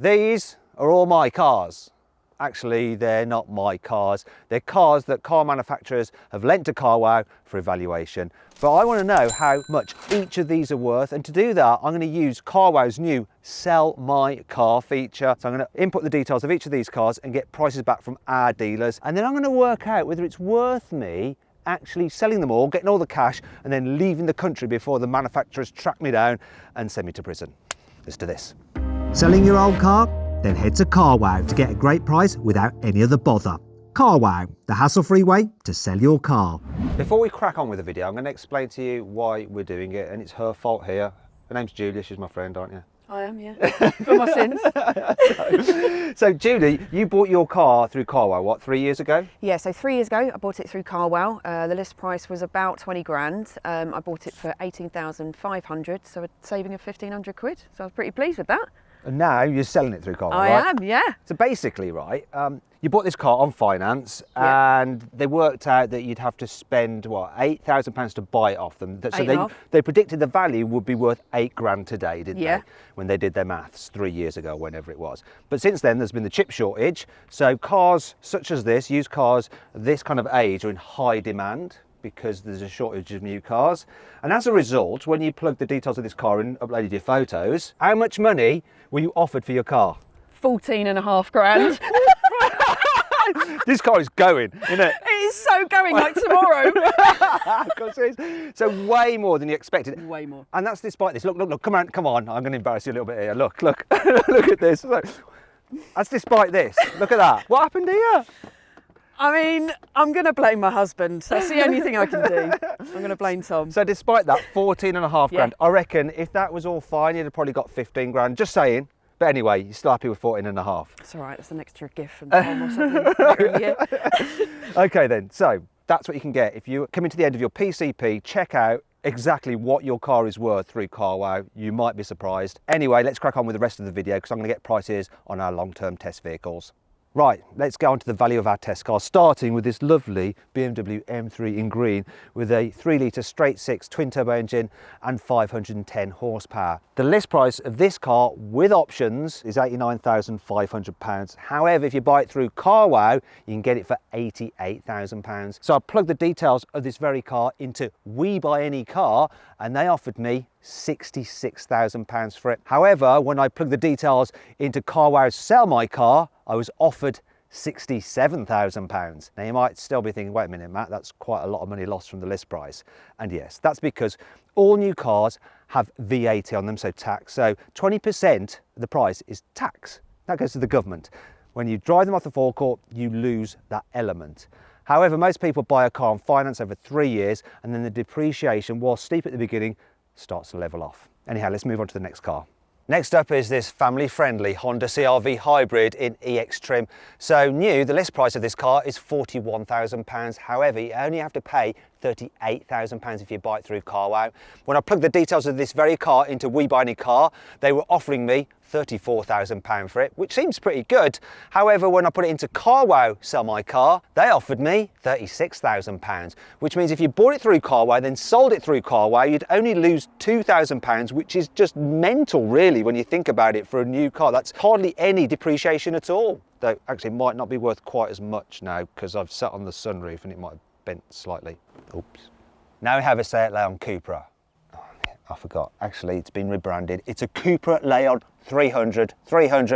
These are all my cars. Actually, they're not my cars. They're cars that car manufacturers have lent to CarWow for evaluation. But I want to know how much each of these are worth. And to do that, I'm going to use CarWow's new Sell My Car feature. So I'm going to input the details of each of these cars and get prices back from our dealers. And then I'm going to work out whether it's worth me actually selling them all, getting all the cash, and then leaving the country before the manufacturers track me down and send me to prison. Let's do this. Selling your old car? Then head to CarWow to get a great price without any other bother. CarWow, the hassle-free way to sell your car. Before we crack on with the video, I'm going to explain to you why we're doing it, and it's her fault here. Her name's Julia, she's my friend, aren't you? I am, yeah, for my sins. So Julie, you bought your car through CarWow, what, 3 years ago? Yeah, so 3 years ago I bought it through CarWow. The list price was about 20 grand. I bought it for 18,500, so a saving of 1,500 quid. So I was pretty pleased with that. And now you're selling it through CarWow, I right? am, yeah. So basically, right, you bought this car on finance, Yeah. and they worked out that you'd have to spend, what, £8,000 to buy it off them. So and a half. they predicted the value would be worth 8 grand today, didn't Yeah. they? When they did their maths 3 years ago, whenever it was. But since then, there's been the chip shortage. So cars such as this, used cars this kind of age, are in high demand because there's a shortage of new cars. And as a result, when you plug the details of this car in, uploaded your photos, how much money were you offered for your car? 14.5 grand. This car is going, isn't it? It is so going, like tomorrow. Of course it is. So way more than you expected. Way more. And that's despite this. Look, look, look, come on. I'm going to embarrass you a little bit here. Look, look, look at this. Look. That's despite this. Look at that. What happened here? I mean, I'm going to blame my husband. That's the only thing I can do. I'm going to blame Tom. So despite that, 14.5 Yeah. grand. I reckon if that was all fine, you'd have probably got 15 grand. Just saying. But anyway, you're still happy with 14.5. It's all right. That's an extra gift from Tom or something. later in the year. Okay then, so that's what you can get. If you come into the end of your PCP, check out exactly what your car is worth through CarWow. You might be surprised. Anyway, let's crack on with the rest of the video because I'm going to get prices on our long-term test vehicles. Right, let's get on to the value of our test car, starting with this lovely BMW M3 in green with a 3-litre straight 6 twin turbo engine and 510 horsepower. The list price of this car with options is £89,500. However, if you buy it through CarWow, you can get it for £88,000. So I plugged the details of this very car into We Buy Any Car and they offered me £66,000 for it. However, when I plugged the details into CarWow's Sell My Car, I was offered £67,000. Now you might still be thinking, wait a minute, Matt, that's quite a lot of money lost from the list price. And yes, that's because all new cars have VAT on them, so tax. So 20% of the price is tax. That goes to the government. When you drive them off the forecourt, you lose that element. However, most people buy a car on finance over 3 years, and then the depreciation, while steep at the beginning, starts to level off. Anyhow, let's move on to the next car. Next up is this family-friendly Honda CR-V hybrid in EX trim. So new, the list price of this car is £41,000. However, you only have to pay £38,000 if you buy it through CarWow. When I plugged the details of this very car into We Buy Any Car, they were offering me £34,000 for it, which seems pretty good. However, when I put it into CarWow Sell My Car, they offered me £36,000, which means if you bought it through CarWow, then sold it through CarWow, you'd only lose £2,000, which is just mental, really, when you think about it for a new car. That's hardly any depreciation at all. Though, actually, it might not be worth quite as much now, because I've sat on the sunroof and it might have bent slightly. Oops. Now we have a Seat Leon Cupra. I forgot, actually it's been rebranded. It's a Cupra Leon 300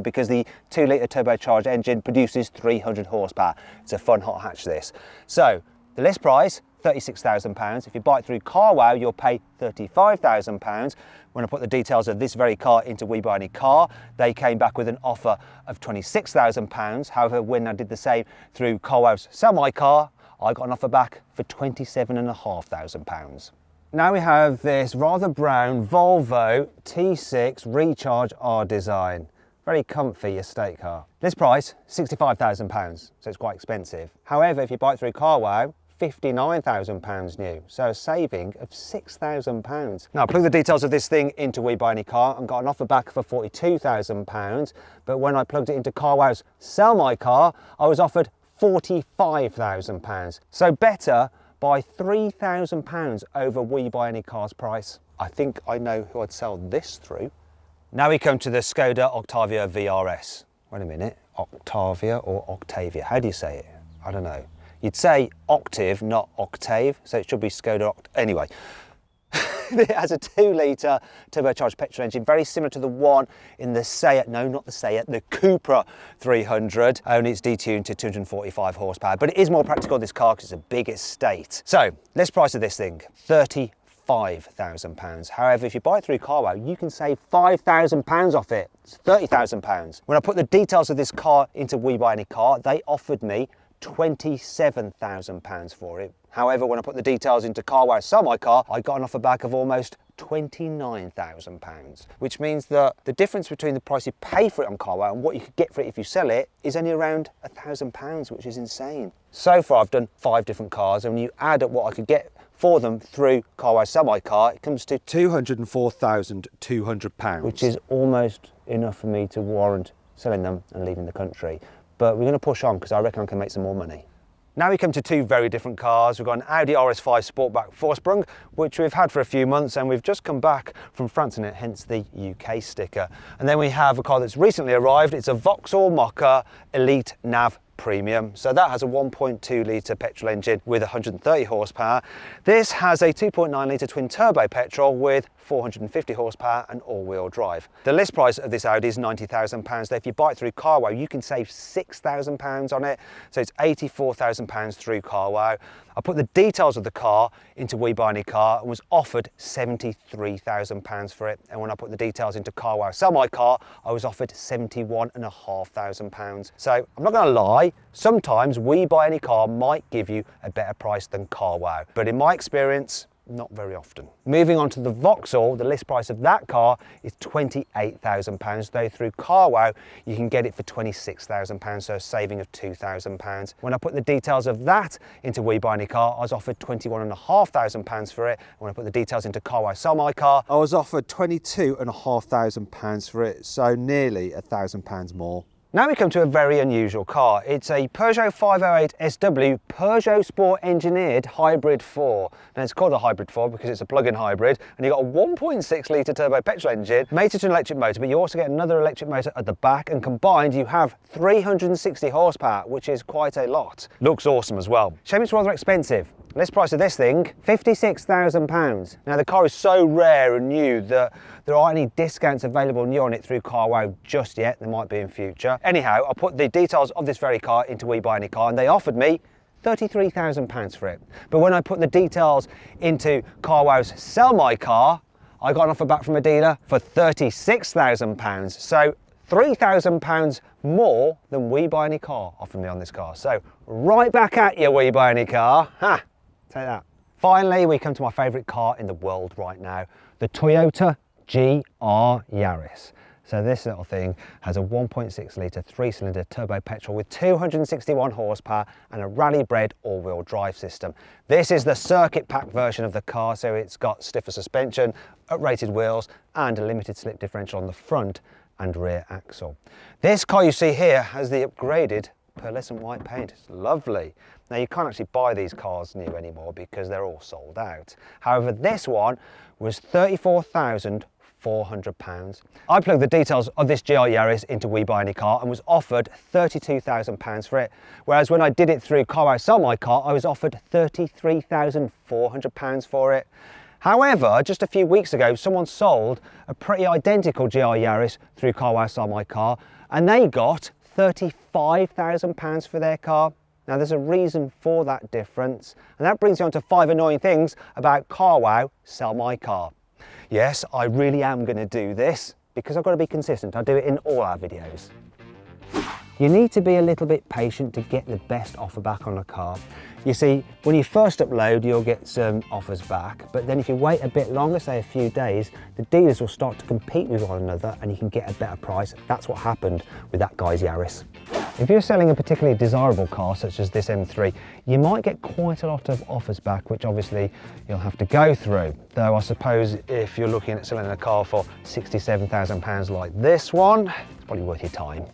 because the 2-litre turbocharged engine produces 300 horsepower. It's a fun hot hatch this. So the list price, £36,000. If you buy it through CarWow, you'll pay £35,000. When I put the details of this very car into We Buy Any Car, they came back with an offer of £26,000. However, when I did the same through CarWow's Sell My Car, I got an offer back for £27,500. Now we have this rather brown Volvo T6 Recharge R design. Very comfy estate car. This price, £65,000, so it's quite expensive. However, if you buy it through CarWow, £59,000 new, so a saving of £6,000. Now I plugged the details of this thing into We Buy Any Car and got an offer back for £42,000, but when I plugged it into CarWow's Sell My Car, I was offered £45,000. So better by £3,000 over We Buy Any Car's price. I think I know who I'd sell this through. Now we come to the Skoda Octavia VRS. Wait a minute, Octavia or Octavia? How do you say it? I don't know. You'd say octave, not octave, so it should be Skoda Anyway, it has a 2-litre turbocharged petrol engine, very similar to the one in the Seat, no, not the Seat, the Cupra 300, only it's detuned to 245 horsepower, but it is more practical, this car, because it's a big estate. So, list price of this thing, £35,000. However, if you buy it through Carwow, you can save £5,000 off it. It's £30,000. When I put the details of this car into We Buy Any Car, they offered me £27,000 for it. However, when I put the details into Carwow Sell My Car, I got an offer back of almost £29,000, which means that the difference between the price you pay for it on Carwow and what you could get for it if you sell it is only around £1,000, which is insane. So far, I've done 5 different cars, and when you add up what I could get for them through Carwow Sell My Car, it comes to £204,200, which is almost enough for me to warrant selling them and leaving the country. But we're going to push on because I reckon I can make some more money. Now we come to 2 very different cars. We've got an Audi RS5 Sportback 4-sprung, which we've had for a few months, and we've just come back from France in it, hence the UK sticker. And then we have a car that's recently arrived. It's a Vauxhall Mocha Elite Nav Premium. So that has a 1.2 litre petrol engine with 130 horsepower. This has a 2.9 litre twin turbo petrol with 450 horsepower and all-wheel drive. The list price of this Audi is £90,000. Though if you buy it through Carwow, you can save £6,000 on it. So it's £84,000 through Carwow. I put the details of the car into We Buy Any Car and was offered £73,000 for it. And when I put the details into Carwow Sell My Car, I was offered £71,500. So I'm not going to lie, sometimes We Buy Any Car might give you a better price than Carwow, but in my experience, not very often. Moving on to the Vauxhall, the list price of that car is £28,000, though through Carwow you can get it for £26,000, so a saving of £2,000. When I put the details of that into We Buy Any Car, I was offered £21,500 for it. When I put the details into Carwow Sell My Car, I was offered £22,500 for it, so nearly £1,000 more. Now we come to a very unusual car. It's a Peugeot 508 SW Peugeot Sport Engineered Hybrid 4. Now it's called a Hybrid 4 because it's a plug-in hybrid, and you've got a 1.6 litre turbo petrol engine mated to an electric motor, but you also get another electric motor at the back, and combined you have 360 horsepower, which is quite a lot. Looks awesome as well. Shame it's rather expensive. List price of this thing, £56,000. Now the car is so rare and new that there aren't any discounts available new on it through Carwow just yet. There might be in future. Anyhow, I put the details of this very car into We Buy Any Car, and they offered me £33,000 for it. But when I put the details into Carwow's Sell My Car, I got an offer back from a dealer for £36,000. So £3,000 more than We Buy Any Car offered me on this car. So right back at you, We Buy Any Car. Ha! Take that. Finally, we come to my favourite car in the world right now, the Toyota GR Yaris. So this little thing has a 1.6 litre 3-cylinder turbo petrol with 261 horsepower and a rally-bred all-wheel drive system. This is the circuit pack version of the car, so it's got stiffer suspension, uprated wheels and a limited slip differential on the front and rear axle. This car you see here has the upgraded pearlescent white paint. It's lovely. Now you can't actually buy these cars new anymore because they're all sold out. However, this one was £34,400. I plugged the details of this GR Yaris into We Buy Any Car and was offered £32,000 for it, whereas when I did it through Carwow Sell My Car, I was offered £33,400 for it. However, just a few weeks ago, someone sold a pretty identical GR Yaris through Carwow Sell My Car, and they got £35,000 for their car. Now there's a reason for that difference, and that brings me on to 5 annoying things about Carwow Sell My Car. Yes, I really am going to do this because I've got to be consistent. I do it in all our videos. You need to be a little bit patient to get the best offer back on a car. You see, when you first upload, you'll get some offers back, but then if you wait a bit longer, say a few days, the dealers will start to compete with one another and you can get a better price. That's what happened with that guy's Yaris. If you're selling a particularly desirable car, such as this M3, you might get quite a lot of offers back, which obviously you'll have to go through. Though I suppose if you're looking at selling a car for £67,000 like this one, it's probably worth your time.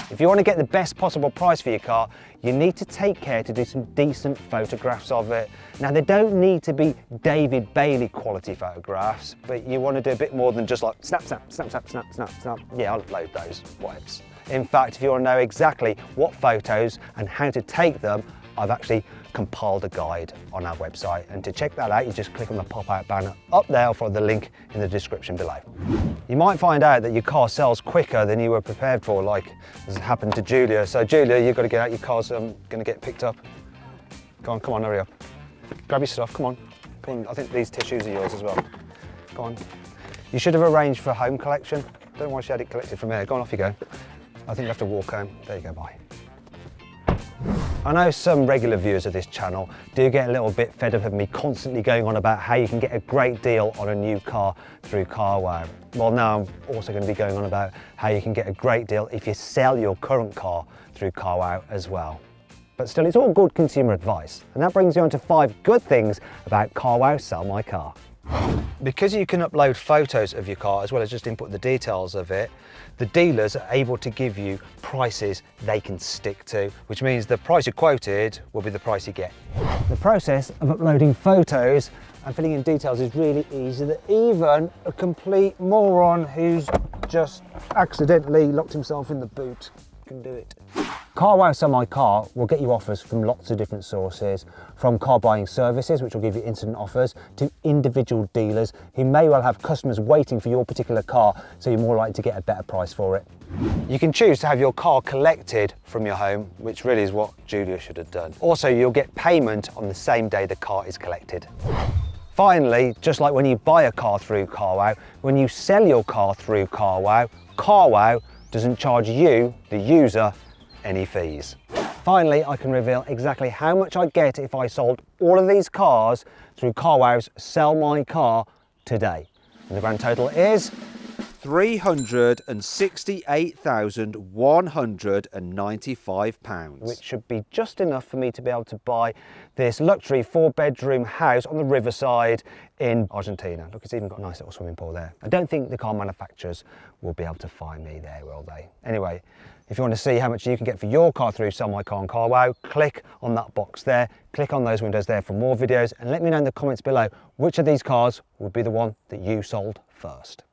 If you want to get the best possible price for your car, you need to take care to do some decent photographs of it. Now, they don't need to be David Bailey quality photographs, but you want to do a bit more than just like snap, snap, snap, snap, snap, snap, snap. Yeah, I'll upload those, whatevs. In fact, if you want to know exactly what photos and how to take them, I've actually compiled a guide on our website, and to check that out you just click on the pop-out banner up there or follow the link in the description below. You might find out that your car sells quicker than you were prepared for, like this happened to Julia. So Julia, you've got to get out, your car's going to get picked up. Come on, hurry up. Grab your stuff, come on. I think these tissues are yours as well. Go on. You should have arranged for a home collection. Don't know why she had it collected from here. Go on, off you go. I think you have to walk home. There you go, bye. I know some regular viewers of this channel do get a little bit fed up of me constantly going on about how you can get a great deal on a new car through CarWow. Well, now I'm also going to be going on about how you can get a great deal if you sell your current car through CarWow as well. But still, it's all good consumer advice. And that brings you on to 5 good things about CarWow Sell My Car. Because you can upload photos of your car as well as just input the details of it, the dealers are able to give you prices they can stick to, which means the price you quoted will be the price you get. The process of uploading photos and filling in details is really easy, that even a complete moron who's just accidentally locked himself in the boot can do it. CarWow Sell My Car will get you offers from lots of different sources, from car buying services, which will give you instant offers, to individual dealers who may well have customers waiting for your particular car, so you're more likely to get a better price for it. You can choose to have your car collected from your home, which really is what Julia should have done. Also, you'll get payment on the same day the car is collected. Finally, just like when you buy a car through CarWow, when you sell your car through CarWow, CarWow doesn't charge you, the user, any fees. Finally, I can reveal exactly how much I get if I sold all of these cars through CarWow's Sell My Car today. And the grand total is £368,195, which should be just enough for me to be able to buy this luxury 4-bedroom house on the riverside in Argentina. Look, it's even got a nice little swimming pool there. I don't think the car manufacturers will be able to find me there, will they? Anyway, if you want to see how much you can get for your car through Sell My Car on CarWow, click on that box there, click on those windows there for more videos, and let me know in the comments below which of these cars would be the one that you sold first.